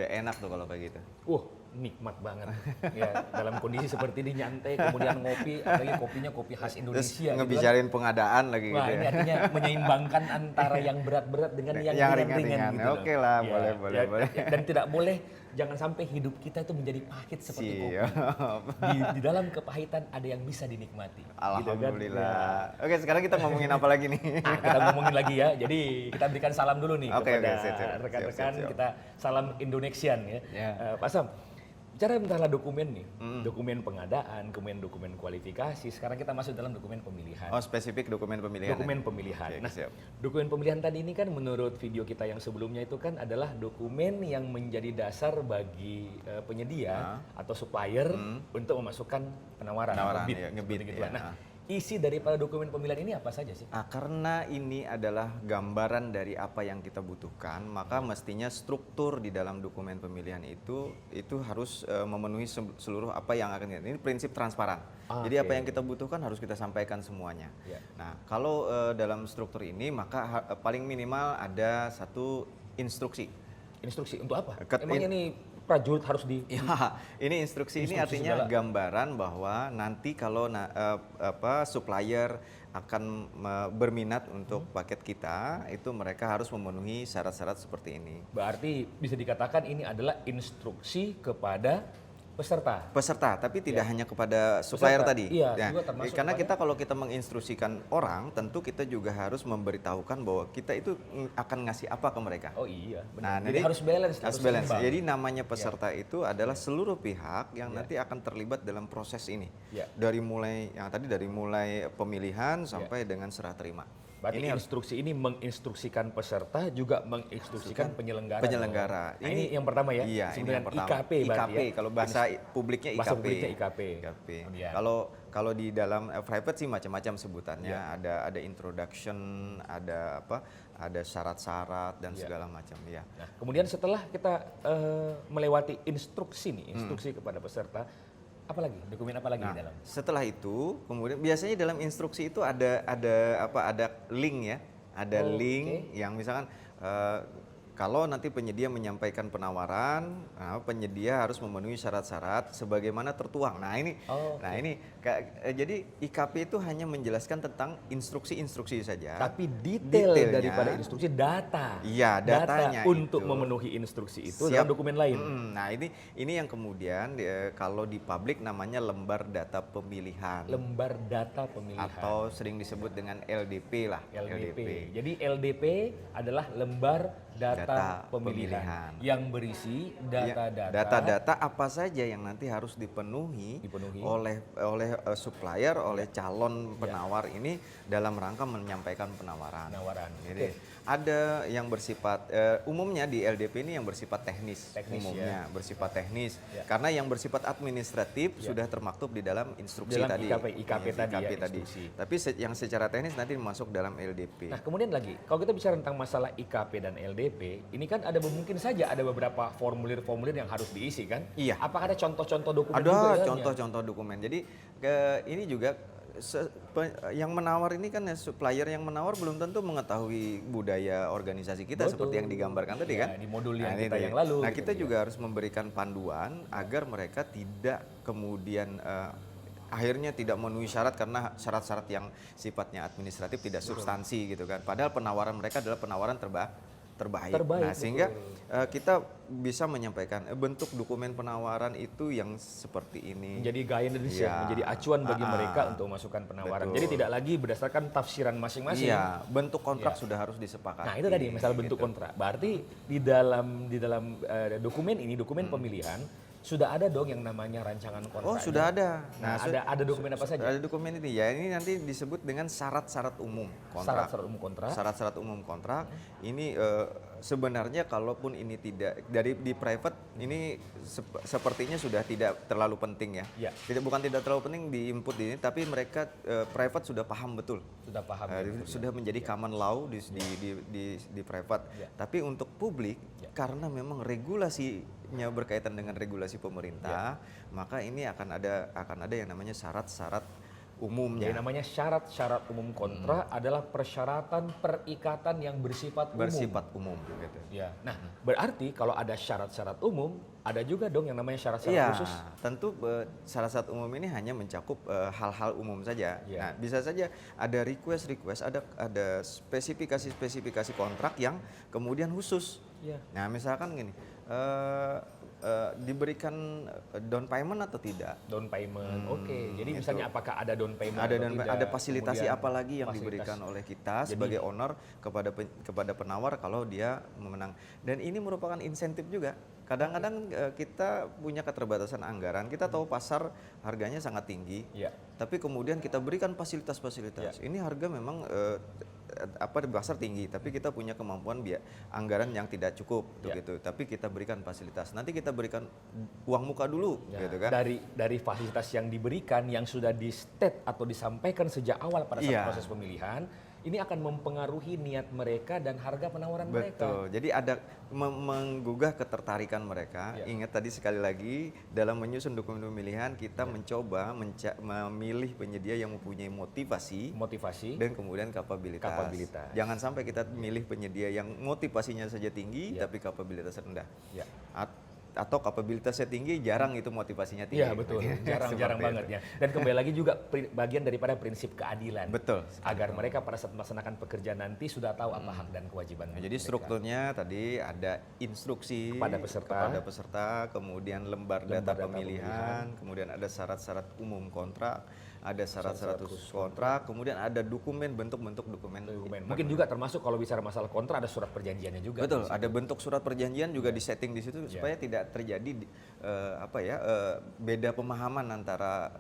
enak tuh kalau kayak gitu. Nikmat banget. Ya, dalam kondisi seperti ini nyantai, kemudian ngopi, apalagi kopinya kopi khas Indonesia. Terus gitu kan. ngebicarain pengadaan lagi Wah, gitu ini ya. artinya menyeimbangkan antara yang berat-berat dengan yang ringan-ringan gitu. Oke lah, boleh. Dan tidak boleh, jangan sampai hidup kita itu menjadi pahit seperti kopi. Di dalam kepahitan ada yang bisa dinikmati. Alhamdulillah. Gitu kan? Oke, sekarang kita ngomongin apa lagi nih? Kita ngomongin lagi ya. Jadi kita berikan salam dulu nih kepada siap. rekan-rekan. Siap. Kita salam Indonesian ya. Pak Sam, bicara masalah dokumen nih, dokumen pengadaan, kemudian dokumen kualifikasi. Sekarang kita masuk dalam dokumen pemilihan. Oh, spesifik dokumen pemilihan. Dokumen pemilihan. Oke, siap. Dokumen pemilihan tadi ini kan menurut video kita yang sebelumnya itu kan adalah dokumen yang menjadi dasar bagi penyedia atau supplier untuk memasukkan penawaran ngebid gitu. ya. Nah, isi daripada dokumen pemilihan ini apa saja sih? Karena ini adalah gambaran dari apa yang kita butuhkan, maka mestinya struktur di dalam dokumen pemilihan itu harus memenuhi seluruh apa yang akan kita. Ini prinsip transparan. Jadi apa yang kita butuhkan harus kita sampaikan semuanya. Nah, kalau dalam struktur ini maka paling minimal ada satu instruksi. Instruksi untuk apa? Emang ini prajurit harus ini instruksi ini artinya segala gambaran bahwa nanti kalau supplier akan berminat untuk paket kita, itu mereka harus memenuhi syarat-syarat seperti ini. Berarti bisa dikatakan ini adalah instruksi kepada peserta, tapi tidak hanya kepada supplier tadi. Iya, juga termasuk karena kalau kita menginstruksikan orang, tentu kita juga harus memberitahukan bahwa kita itu akan ngasih apa ke mereka. Oh iya, Nah, jadi harus balance. Jadi namanya peserta itu adalah seluruh pihak yang nanti akan terlibat dalam proses ini. Dari mulai pemilihan sampai dengan serah terima. Berarti instruksi ini menginstruksikan peserta, juga menginstruksikan penyelenggara. Nah, ini yang pertama ya. Iya, ini yang pertama. IKP berarti ya. Kalau bahasa publiknya IKP. Bahasa publiknya IKP. Kalau di dalam private sih macam-macam sebutannya. Ada introduction, ada syarat-syarat dan segala macam. Ya. Nah, kemudian setelah kita melewati instruksi kepada peserta, dokumen apa lagi di dalam? Setelah itu, kemudian biasanya dalam instruksi itu ada link ya, link yang misalkan kalau nanti penyedia menyampaikan penawaran, penyedia harus memenuhi syarat-syarat sebagaimana tertuang. Jadi IKP itu hanya menjelaskan tentang instruksi-instruksi saja. Tapi detailnya daripada instruksi data. Iya, datanya untuk memenuhi instruksi itu dalam dokumen lain. Nah, ini yang kemudian kalau di publik namanya lembar data pemilihan. Lembar data pemilihan. Atau sering disebut dengan LDP lah. LDP. Jadi LDP adalah lembar data pemilihan yang berisi data-data apa saja yang nanti harus dipenuhi oleh supplier, oleh calon penawar ini dalam rangka menyampaikan penawaran. Jadi ada yang bersifat umumnya di LDP ini yang bersifat teknis umumnya bersifat teknis. Karena yang bersifat administratif sudah termaktub di dalam instruksi tadi. IKP tadi. Tapi yang secara teknis nanti masuk dalam LDP. Nah, kemudian lagi kalau kita bicara tentang masalah IKP dan LDP, ini kan mungkin saja ada beberapa formulir-formulir yang harus diisi kan? Iya. Apakah ada contoh-contoh dokumen? Ada contoh-contoh dokumen. Jadi ini juga yang menawar ini kan supplier yang menawar belum tentu mengetahui budaya organisasi kita. Betul. Seperti yang digambarkan tadi kan? Di modul yang yang lalu. Nah, kita juga harus memberikan panduan agar mereka tidak kemudian akhirnya tidak memenuhi syarat karena syarat-syarat yang sifatnya administratif tidak substansi gitu kan. Padahal penawaran mereka adalah penawaran terbaik. Nah, sehingga kita bisa menyampaikan bentuk dokumen penawaran itu yang seperti ini. Menjadi guidance menjadi acuan bagi mereka untuk memasukkan penawaran. Betul. Jadi tidak lagi berdasarkan tafsiran masing-masing. Iya, bentuk kontrak sudah harus disepakati. Nah, itu tadi masalah bentuk kontrak. Berarti di dalam dokumen ini, dokumen pemilihan, sudah ada dong yang namanya rancangan kontrak. Oh, sudah ada. Nah, ada dokumen apa saja? Ada dokumen ini ya. Ini nanti disebut dengan syarat-syarat umum kontrak. Syarat-syarat umum kontrak. Ini sebenarnya kalaupun ini tidak di private ini sepertinya sudah tidak terlalu penting ya. Bukan tidak terlalu penting di input ini, tapi mereka private sudah paham betul. Sudah menjadi common law di private. Tapi untuk publik karena memang regulasinya berkaitan dengan regulasi pemerintah, maka ini akan ada yang namanya syarat-syarat umumnya. Jadi namanya syarat-syarat umum kontrak adalah persyaratan perikatan yang bersifat umum. Bersifat umum gitu. Ya. Nah, berarti kalau ada syarat-syarat umum, ada juga dong yang namanya syarat-syarat Iya, khusus. tentu syarat-syarat umum ini hanya mencakup hal-hal umum saja. Iya. Nah, bisa saja ada request, ada spesifikasi kontrak yang kemudian khusus. Iya. Nah, misalkan gini, diberikan down payment atau tidak? Down payment, oke. Jadi itu. misalnya apakah ada down payment Ada atau tidak? ada fasilitasi Kemudian apa lagi yang fasilitas. diberikan oleh kita sebagai owner kepada penawar kalau dia memenang. Dan ini merupakan insentif juga. Kadang-kadang kita punya keterbatasan anggaran, kita tahu pasar harganya sangat tinggi, Iya. tapi kemudian kita berikan fasilitas-fasilitas. Ini harga memang di pasar tinggi, tapi kita punya kemampuan anggaran yang tidak cukup untuk itu. Tapi kita berikan fasilitas. Nanti kita berikan uang muka dulu, gitu kan? Dari fasilitas yang diberikan, yang sudah di state atau disampaikan sejak awal pada saat proses pemilihan, ini akan mempengaruhi niat mereka dan harga penawaran mereka. Betul. Jadi ada menggugah ketertarikan mereka. Ingat tadi sekali lagi dalam menyusun dokumen pemilihan kita mencoba memilih penyedia yang mempunyai motivasi dan kemudian kapabilitas. Jangan sampai kita milih penyedia yang motivasinya saja tinggi tapi kapabilitas rendah. Atau kapabilitasnya tinggi, jarang itu motivasinya tinggi. Iya betul, jarang banget ya. Dan kembali lagi juga bagian daripada prinsip keadilan. Betul. Agar mereka pada saat melaksanakan pekerjaan nanti sudah tahu apa hak dan kewajiban Jadi strukturnya tadi ada instruksi kepada peserta, kemudian lembar data pemilihan, kemudian ada syarat-syarat umum kontrak, ada syarat-syarat khusus kontrak, kemudian ada dokumen, bentuk-bentuk dokumen. Mungkin juga termasuk kalau bicara masalah kontrak ada surat perjanjiannya juga. Betul, ada bentuk surat perjanjian juga disetting di situ supaya tidak terjadi beda pemahaman antara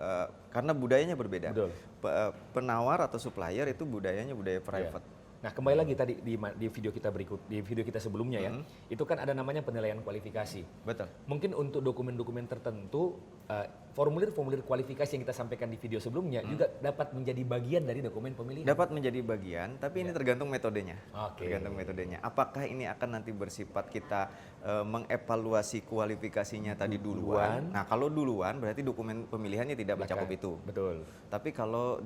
karena budayanya berbeda. Betul. Penawar atau supplier itu budayanya budaya private. Nah, kembali lagi tadi di video kita di video kita sebelumnya ya, itu kan ada namanya penilaian kualifikasi. Betul. Mungkin untuk dokumen-dokumen tertentu, formulir-formulir kualifikasi yang kita sampaikan di video sebelumnya juga dapat menjadi bagian dari dokumen pemilihan. Dapat menjadi bagian, tapi ini tergantung metodenya. Oke. Tergantung metodenya. Apakah ini akan nanti bersifat kita mengevaluasi kualifikasinya tadi duluan? Nah, kalau duluan berarti dokumen pemilihannya tidak mencakup itu. Betul. Tapi kalau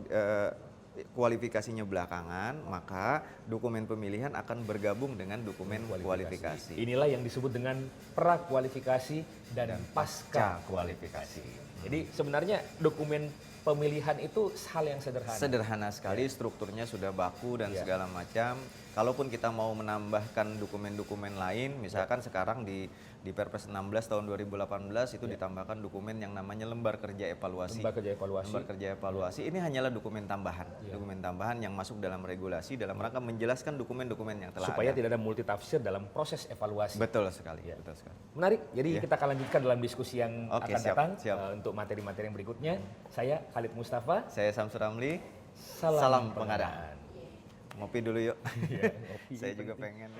kualifikasinya belakangan, maka dokumen pemilihan akan bergabung dengan dokumen kualifikasi. Inilah yang disebut dengan prakualifikasi dan pasca kualifikasi. Jadi sebenarnya dokumen pemilihan itu hal yang sederhana. Sederhana sekali, strukturnya sudah baku dan segala macam. Kalaupun kita mau menambahkan dokumen-dokumen lain, misalkan sekarang di Perpres 16 tahun 2018 itu ditambahkan dokumen yang namanya lembar kerja evaluasi. Lembar kerja evaluasi ini hanyalah dokumen tambahan. Dokumen tambahan yang masuk dalam regulasi dalam rangka menjelaskan dokumen-dokumen yang telah supaya ada. tidak ada multitafsir dalam proses evaluasi. Betul sekali, betul sekali. Menarik. Jadi kita akan lanjutkan dalam diskusi yang akan datang untuk materi-materi yang berikutnya. Saya Khalid Mustafa. Saya Samsur Ramli. Salam pengadaan. Ngopi dulu yuk. Saya juga pengen.